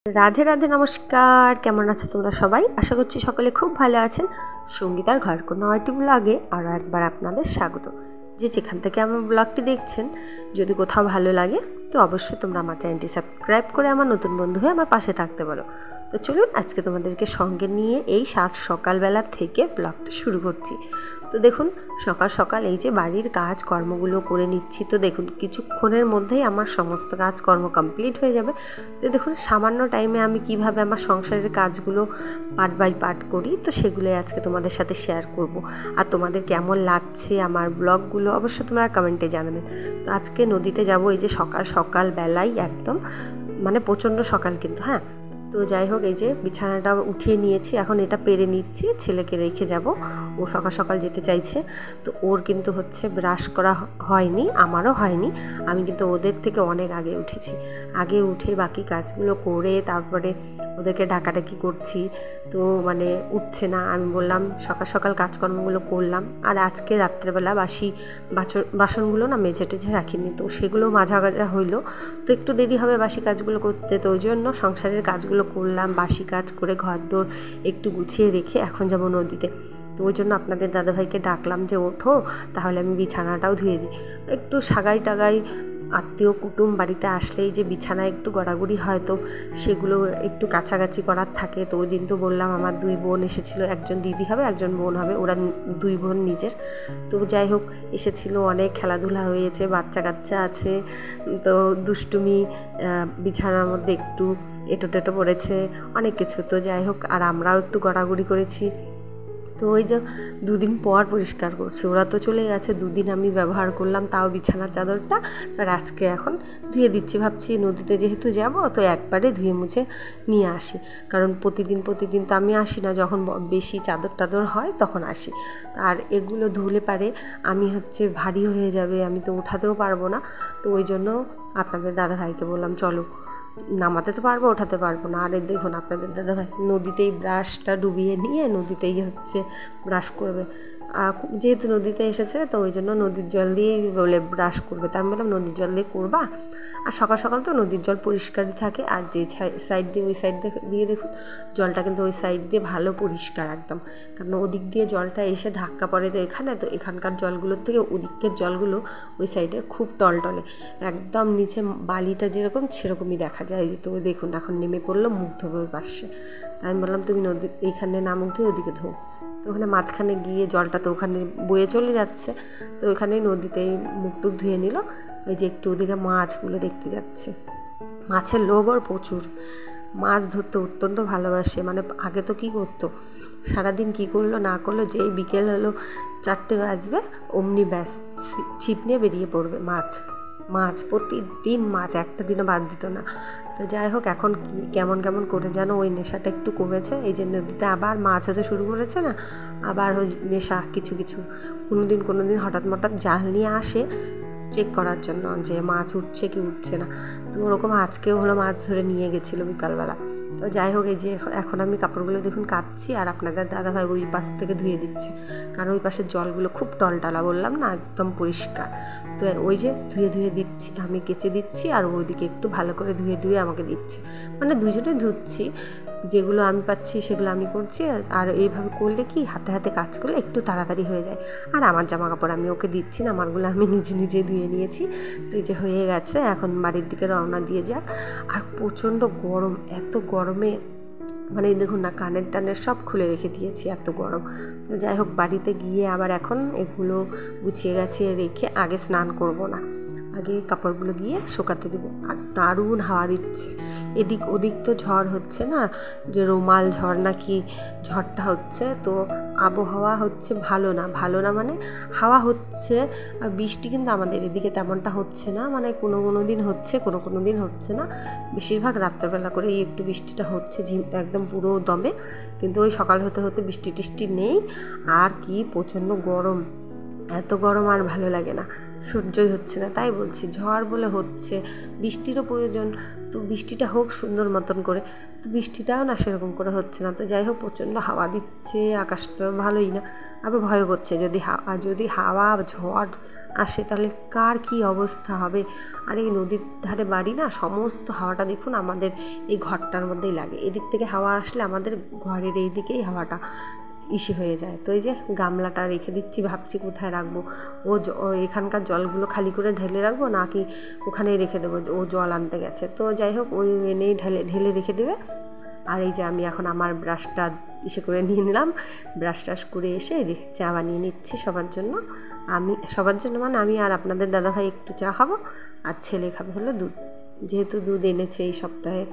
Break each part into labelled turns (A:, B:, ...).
A: রাধে রাধে, নমস্কার। কেমন আছো তোমরা সবাই? আশা করছি সকলে খুব ভালো আছেন। সঙ্গীতার ঘর কোনো আইটি ব্লগে আরও একবার আপনাদের স্বাগত। যে যেখান থেকে আমার ব্লগটি দেখছেন, যদি কোথাও ভালো লাগে তো অবশ্যই তোমরা আমার চ্যানেলটি সাবস্ক্রাইব করে আমার নতুন বন্ধু হয়ে আমার পাশে থাকতে পারো। তো চলুন আজকে তোমাদেরকে সঙ্গে নিয়ে এই সকালবেলা থেকে ব্লগটা শুরু করছি। তো দেখুন, সকাল সকাল এই যে বাড়ির কাজ কর্মগুলো করে নিচ্ছি। তো দেখুন, কিছুক্ষণের মধ্যেই আমার সমস্ত কাজকর্ম কমপ্লিট হয়ে যাবে। তো দেখুন, সামান্য টাইমে আমি কিভাবে আমার সংসারের কাজগুলো পার্ট বাই পার্ট করি, তো সেগুলোই আজকে তোমাদের সাথে শেয়ার করব। আর তোমাদের কেমন লাগছে আমার ব্লগগুলো অবশ্যই তোমরা কমেন্টে জানাবেন। তো আজকে নদীতে যাব এই যে সকাল সকাল বেলায়, একদম মানে প্রচণ্ড সকাল কিন্তু। হ্যাঁ, তো যাই হোক, এই যে বিছানাটা উঠিয়ে নিয়েছি, এখন এটা পেরে নিচ্ছি, ছেলেকে রেখে যাব। ও সকাল সকাল যেতে চাইছে। তো ওর কিন্তু হচ্ছে ব্রাশ করা হয়নি, আমারও হয়নি। আমি কিন্তু ওদের থেকে অনেক আগে উঠেছি। আগে উঠে বাকি কাজগুলো করে তারপরে ওদেরকে ডাকাডাকি করছি। তো মানে উঠছে না। আমি বললাম সকাল সকাল কাজকর্মগুলো করলাম। আর আজকে রাত্রেবেলা বাসনগুলো না মেজে টেজে রাখিনি, তো সেগুলো মাজা গাজা হইলো। তো একটু দেরি হবে বাসি কাজগুলো করতে, তো ওই জন্য সংসারের কাজগুলো করলাম। বাসি কাজ করে ঘরদোর একটু গুছিয়ে রেখে এখন যাব নদীতে। তো ওই জন্য আপনাদের দাদাভাইকে ডাকলাম যে ওঠো, তাহলে আমি বিছানাটাও ধুয়ে দিই। একটু সাগাই টাগাই আত্মীয় কুটুম বাড়িতে আসলেই যে বিছানা একটু গড়াগড়ি হয়, তো সেগুলো একটু কাছাকাছি করার থাকে। তো ওই দিন তো বললাম আমার দুই বোন এসেছিলো, একজন দিদি হবে একজন বোন হবে, ওরা দুই বোন নিজের। তো যাই হোক, এসেছিলো, অনেক খেলাধুলা হয়েছে, বাচ্চা কাচ্চা আছে, তো দুষ্টুমি, বিছানার মধ্যে একটু এঁটো টেটো পড়েছে, অনেক কিছু। তো যাই হোক, আর আমরাও একটু গড়াগড়ি করেছি। তো ওই যে দুদিন পর পরিষ্কার করছি, ওরা তো চলে গেছে, দুদিন আমি ব্যবহার করলাম তাও বিছানার চাদরটা। আর আজকে এখন ধুয়ে দিচ্ছি, ভাবছি নদীতে যেহেতু যাব তো একবারে ধুয়ে মুছে নিয়ে আসি। কারণ প্রতিদিন তো আমি আসি না, যখন বেশি চাদর টাদর হয় তখন আসি। আর এগুলো ধুলে পারে আমি হচ্ছে ভারী হয়ে যাবে, আমি তো উঠাতেও পারবো না। তো ওই জন্য আপনাদের দাদাভাইকে বললাম চলো, নামাতে তো পারবো, ওঠাতে পারবো না। আর দেখুন, আপনাদের দাদাভাই নদীতেই ব্রাশটা ডুবিয়ে নিয়ে নদীতেই হচ্ছে ব্রাশ করবে। যেহেতু নদীতে এসেছে তো ওই জন্য নদীর জল দিয়েই বলে ব্রাশ করবে। তা আমি বললাম নদীর জল দিয়ে করবা? আর সকাল সকাল তো নদীর জল পরিষ্কারই থাকে। আর যে সাইড দিয়ে ওই সাইড দিয়ে দেখুন, জলটা কিন্তু ওই সাইড দিয়ে ভালো পরিষ্কার একদম। কারণ ওদিক দিয়ে জলটা এসে ধাক্কা পড়ে তো এখানে, তো এখানকার জলগুলোর থেকে ওদিকের জলগুলো ওই সাইডে খুব টলটলে, একদম নিচে বালিটা যেরকম সেরকমই দেখা যায়। যে তো দেখুন এখন নেমে পড়লো, মুখ ধোবে ওই পাশে। তাই আমি বললাম তুমি নদী এইখানে না মুখ ধুয়ে ওদিকে ধো। তো ওখানে মাঝখানে গিয়ে জলটা তো ওখানে বয়ে চলে যাচ্ছে, তো ওখানেই নদীতেই মুখ টুক ধুয়ে নিল। ওই যে একটু ওদিকে মাছগুলো দেখতে যাচ্ছে, মাছের লোভ ওর প্রচুর, মাছ ধরতে অত্যন্ত ভালোবাসে। মানে আগে তো কী করতো, সারাদিন কী করলো না করলো, যেই বিকেল হলো 4টে বাজবে অমনি ব্যাস ছিপ নিয়ে বেরিয়ে পড়বে। মাছ প্রতিদিন মাছ, একটা দিনও বাদ দিত না। তো যাই হোক, এখন কেমন কেমন করে যেন ওই নেশাটা একটু কমেছে। এই যে নদীতে আবার মাছ হতে শুরু করেছে না, আবার ওই নেশা কিছু কিছু। কোনো দিন হঠাৎ জাল নিয়ে আসে চেক করার জন্য যে মাছ উঠছে কি উঠছে না। তো ওরকম আজকেও হলো, মাছ ধরে নিয়ে গেছিলো বিকালবেলা। তো যাই হোক, এই যে এখন আমি কাপড়গুলো দেখুন কাচ্ছি, আর আপনাদের দাদাভাই ওই পাশ থেকে ধুয়ে দিচ্ছে। কারণ ওই পাশের জলগুলো খুব টলটলা, বললাম না, একদম পরিষ্কার। তো ওই যে ধুয়ে দিচ্ছি, আমি কেচে দিচ্ছি, আর ওইদিকে একটু ভালো করে ধুয়ে আমাকে দিচ্ছে। মানে দুজনে ধুচ্ছি, যেগুলো আমি পাচ্ছি সেগুলো আমি করছি। আর এইভাবে করলে কি হাতে হাতে কাজ করলে একটু তাড়াতাড়ি হয়ে যায়। আর আমার জামা কাপড় আমি ওকে দিচ্ছি না, আমারগুলো আমি নিজে ধুয়ে নিয়েছি। তো এই যে হয়ে গেছে, এখন বাড়ির দিকে রওনা দিয়ে যাক। আর প্রচণ্ড গরম, এত গরমে মানে দেখুন না, কানের টানের সব খুলে রেখে দিয়েছি, এত গরম। তো যাই হোক, বাড়িতে গিয়ে আবার এখন এগুলো গুছিয়ে গাছিয়ে রেখে আগে স্নান করব না, আগে কাপড়গুলো গিয়ে শুকাতে দেবো। আর দারুণ হাওয়া দিচ্ছে, এদিক ওদিক তো ঝড় হচ্ছে না, যে রুমাল ঝড় নাকি ঝড়টা হচ্ছে। তো আবহাওয়া হচ্ছে ভালো না মানে হাওয়া হচ্ছে, আর বৃষ্টি কিন্তু আমাদের এদিকে তেমনটা হচ্ছে না। মানে কোনো দিন হচ্ছে, কোনো দিন হচ্ছে না। বেশিরভাগ রাত্রেবেলা করে এই একটু বৃষ্টিটা হচ্ছে, একদম পুরো দমে। কিন্তু ওই সকাল হতে হতে বৃষ্টি টিষ্টি নেই। আর কি প্রচণ্ড গরম, এত গরম আর ভালো লাগে না। সহ্যই হচ্ছে না। তাই বলছি ঝড় বলে হচ্ছে, বৃষ্টিরও প্রয়োজন, তো বৃষ্টিটা হোক সুন্দর মতন করে, তো বৃষ্টিটাও না সেরকম করে হচ্ছে না। তো যাই হোক, প্রচণ্ড হাওয়া দিচ্ছে, আকাশটা ভালোই না, আবার ভয় করছে যদি হাওয়া ঝড় আসে তাহলে কার কি অবস্থা হবে। আর এই নদীর ধারে বাড়ি না, সমস্ত হাওয়াটা দেখুন আমাদের এই ঘরটার মধ্যেই লাগে। এদিক থেকে হাওয়া আসলে আমাদের ঘরের এই দিকেই হাওয়াটা হয়ে যায়। তো এই যে গামলাটা রেখে দিচ্ছি, ভাবছি কোথায় রাখবো। ও এখানকার জলগুলো খালি করে ঢেলে রাখবো নাকি ওখানেই রেখে দেবো, ও জল আনতে গেছে। তো যাই হোক, ওই এনেই ঢেলে রেখে দেবে। আর এই যে আমি এখন আমার ব্রাশটা করে নিয়ে নিলাম, ব্রাশ টাশ করে এসে যে চা বানিয়ে নিচ্ছি সবার জন্য। সবার জন্য মানে আমি আর আপনাদের দাদাভাই একটু চা খাবো, আর ছেলে খাবে হলো দুধ, যেহেতু দুধ এনেছে এই সপ্তাহে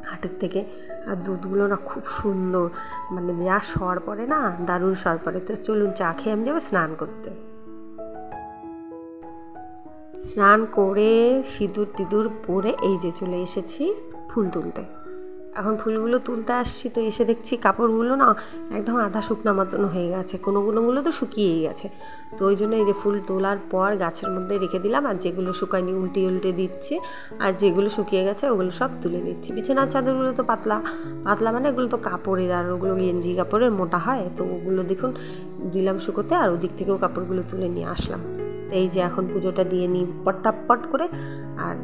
A: হাটের থেকে। আর দুধগুলো না খুব সুন্দর, মানে যা সর পড়ে না, দারুণ সর পড়ে। তো চলুন চা খেয়ে আমি যাবো স্নান করতে। স্নান করে সিঁদুর টিঁদুর পরে এই যে চলে এসেছি ফুল তুলতে। এখন ফুলগুলো তুলতে আসছি, তো এসে দেখছি কাপড়গুলো না একদম আধা শুকনো মতন হয়ে গেছে, কোনোগুলো তো শুকিয়েই গেছে। তো ওই জন্য এই যে ফুল তোলার পর গাছের মধ্যে রেখে দিলাম, আর যেগুলো শুকায়নি উল্টে দিচ্ছি, আর যেগুলো শুকিয়ে গেছে ওগুলো সব তুলে নিচ্ছি। বিছানার চাদরগুলো তো পাতলা মানে এগুলো তো কাপড়ের, আর ওগুলো গেঞ্জি কাপড়ের মোটা হয়, তো ওগুলো দেখুন দিলাম শুকোতে, আর ওদিক থেকেও কাপড়গুলো তুলে নিয়ে আসলাম। তো এই যে এখন পুজোটা দিয়ে নিই পট্টাপট করে। আর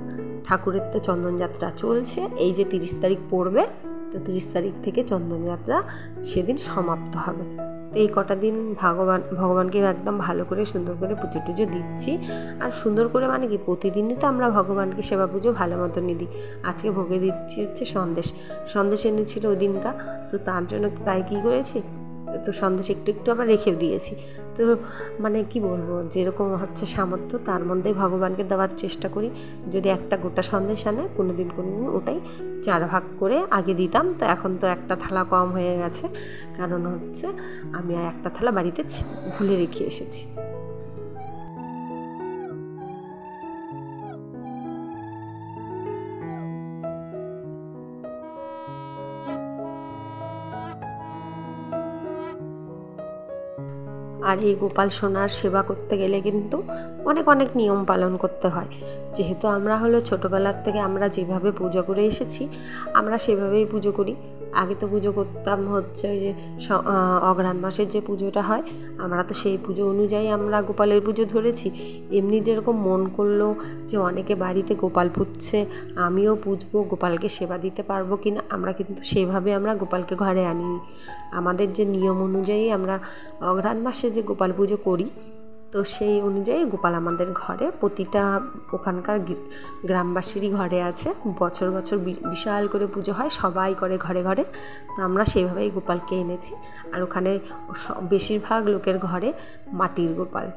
A: ঠাকুরের তো চন্দনযাত্রা চলছে, এই যে 30 তারিখ পড়বে, তো 30 তারিখ থেকে চন্দনযাত্রা সেদিন সমাপ্ত হবে। তো এই কটা দিন ভগবানকে একদম ভালো করে সুন্দর করে পুজো টুজো দিচ্ছি। আর সুন্দর করে মানে কি, প্রতিদিনই তো আমরা ভগবানকে সেবা পুজো ভালো মতনই দিই। আজকে ভোগে দিচ্ছি হচ্ছে সন্দেশ এনেছিল ওই দিনকা, তো তার জন্য তাই কী করেছি, তো সন্দেশ একটু আবার রেখে দিয়েছি। তো মানে কি বলবো, যেরকম হচ্ছে সামর্থ্য তার মধ্যেই ভগবানকে দেওয়ার চেষ্টা করি। যদি একটা গোটা সন্দেশ আনে কোনোদিন ওটাই 4 ভাগ করে আগে দিতাম, তো এখন তো একটা থালা কম হয়ে গেছে, কারণ হচ্ছে আমি একটা থালা বাড়িতে ভুলে রেখে এসেছি। আর এই গোপাল সোনার সেবা করতে গেলে কিন্তু অনেক নিয়ম পালন করতে হয়। যেহেতু আমরা হলো ছোটোবেলার থেকে আমরা যেভাবে পুজো করে এসেছি, আমরা সেভাবেই পুজো করি। আগে তো পুজো করতাম হচ্ছে ওই যে অঘ্রাণ মাসের যে পুজোটা হয়, আমরা তো সেই পুজো অনুযায়ী আমরা গোপালের পুজো ধরেছি। এমনি যেরকম মন করলো যে অনেকে বাড়িতে গোপাল পুজছে, আমিও পুজবো, গোপালকে সেবা দিতে পারবো কিনা, আমরা কিন্তু সেভাবে আমরা গোপালকে ঘরে আনিনি। আমাদের যে নিয়ম অনুযায়ী আমরা অঘ্রাণ মাসে যে গোপাল পুজো করি, তো সেই অনুযায়ী গোপাল আমাদের ঘরে, প্রতিটা ওখানকার গ্রামবাসীরই ঘরে আছে। বছর বিশাল করে পুজো হয়, সবাই করে ঘরে। তো আমরা সেইভাবেই গোপালকে এনেছি। আর ওখানে বেশিরভাগ লোকের ঘরে মাটির গোপাল,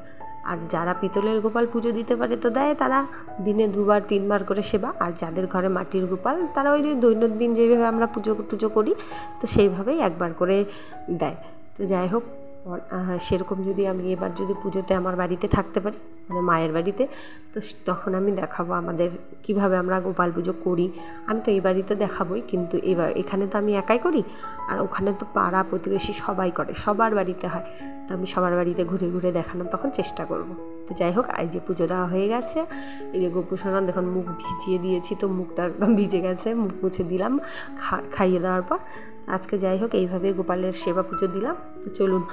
A: আর যারা পিতলের গোপাল পুজো দিতে পারে তো দেয়, তারা দিনে 2বার 3বার করে সেবা। আর যাদের ঘরে মাটির গোপাল, তারা ওই যে দৈনন্দিন যেভাবে আমরা পুজো করি, তো সেইভাবেই 1বার করে দেয়। তো যাই হোক, সেরকম যদি আমি এবার যদি পুজোতে আমার বাড়িতে থাকতে পারি, মানে মায়ের বাড়িতে, তো তখন আমি দেখাবো আমাদের কিভাবে আমরা গোপাল পুজো করি। আমি তো এই বাড়িতে দেখাবোই, কিন্তু এখানে তো আমি একাই করি, আর ওখানে তো পাড়া প্রতিবেশী সবাই করে, সবার বাড়িতে হয়। তো আমি সবার বাড়িতে ঘুরে দেখানোর তখন চেষ্টা করব। তো যাই হোক, এই যে পুজো দেওয়া হয়ে গেছে, এই যে গোপু সোনা দেখুন মুখ ভিজিয়ে দিয়েছি, তো মুখটা একদম ভিজে গেছে, মুখ মুছে দিলাম খাইয়ে দেওয়ার পর। আজকে যাই হোক এইভাবে গোপালের সেবা পুজো দিলাম। তো চলুন,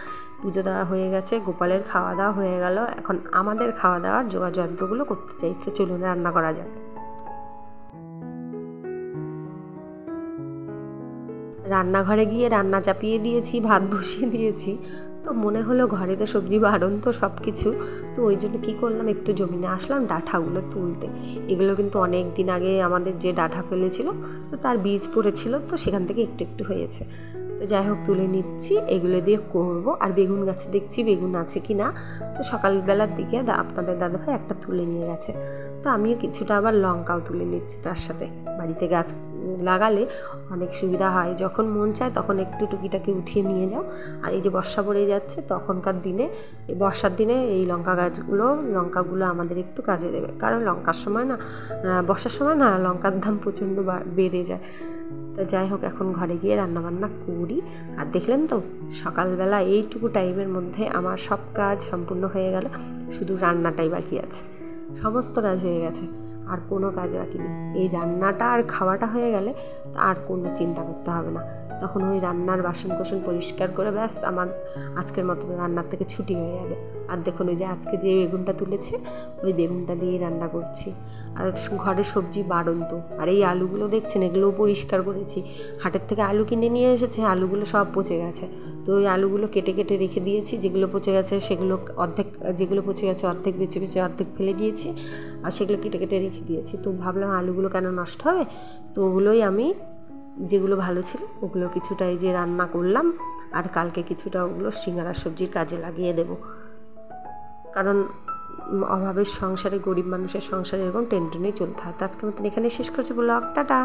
A: পুজো দেওয়া হয়ে গেছে, গোপালের খাওয়া দাওয়া হয়ে গেল, এখন আমাদের খাওয়া দাওয়ার যোগাযন্ত্রগুলো করতে চাই। তো চলুন রান্না করা যাক। রান্নাঘরে গিয়ে রান্না চাপিয়ে দিয়েছি, ভাত বসিয়ে দিয়েছি। তো মনে হলো ঘরে তো সবজি বারণ, তো সব কিছু, তো ওই জন্য কী করলাম, একটু জমিনে আসলাম ডাঁঠাগুলো তুলতে। এগুলো কিন্তু অনেক দিন আগে আমাদের যে ডাঁঠা ফেলেছিল, তো তার বীজ পড়েছিল, তো সেখান থেকে একটু হয়েছে। তো যাই হোক তুলে নিচ্ছি, এগুলো দিয়ে করব। আর বেগুন গাছে দেখছি বেগুন আছে কি না, তো সকালবেলার দিকে আপনাদের দাদাভাই একটা তুলে নিয়ে গেছে, তো আমিও কিছুটা আবার লঙ্কাও তুলে নিচ্ছি তার সাথে। বাড়িতে গাছ লাগালে অনেক সুবিধা হয়, যখন মন চায় তখন একটু টুকিটাকি উঠিয়ে নিয়ে যাও। আর এই যে বর্ষা পড়ে যাচ্ছে, তখনকার দিনে এই বর্ষার দিনে এই লঙ্কাগুলো আমাদের একটু কাজে দেবে, কারণ বর্ষার সময় না লঙ্কার দাম প্রচণ্ড বেড়ে যায়। তো যাই হোক, এখন ঘরে গিয়ে রান্নাবান্না করি। আর দেখলেন তো সকালবেলা এইটুকু টাইমের মধ্যে আমার সব কাজ সম্পূর্ণ হয়ে গেল, শুধু রান্নাটাই বাকি আছে। সমস্ত কাজ হয়ে গেছে, আর কোনো কাজ বাকি নেই। এই রান্নাটা আর খাওয়াটা হয়ে গেলে আর কোনো চিন্তা করতে হবে না। তখন ওই রান্নার বাসন কোসন পরিষ্কার করে ব্যাস আমার আজকের মতো রান্নার থেকে ছুটি হয়ে যাবে। আর দেখুন ওই যে আজকে যে বেগুনটা তুলেছে, ওই বেগুনটা দিয়েই রান্না করছি। আর ঘরে সবজি বাড়ন্ত, আর এই আলুগুলো দেখছেন, এগুলোও পরিষ্কার করেছি। হাটের থেকে আলু কিনে নিয়ে এসেছে, আলুগুলো সব পচে গেছে। তো ওই আলুগুলো কেটে কেটে রেখে দিয়েছি, যেগুলো পচে গেছে সেগুলো অর্ধেক, যেগুলো পচে গেছে অর্ধেক বেছে বেছে অর্ধেক ফেলে দিয়েছি, আর সেগুলো কেটে কেটে রেখে দিয়েছি। তো ভাবলাম আলুগুলো কেন নষ্ট হবে, তো ওগুলোই আমি, যেগুলো ভালো ছিল ওগুলো কিছুটা এই যে রান্না করলাম, আর কালকে কিছুটা ওগুলো সিঙ্গারা সবজির কাজে লাগিয়ে দেব। কারণ অভাবের সংসারে, গরিব মানুষের সংসারে এরকম টেনটেনেই চলতে হয়। তো আজকের মতন এখানে শেষ করছি ব্লগ, টাটা।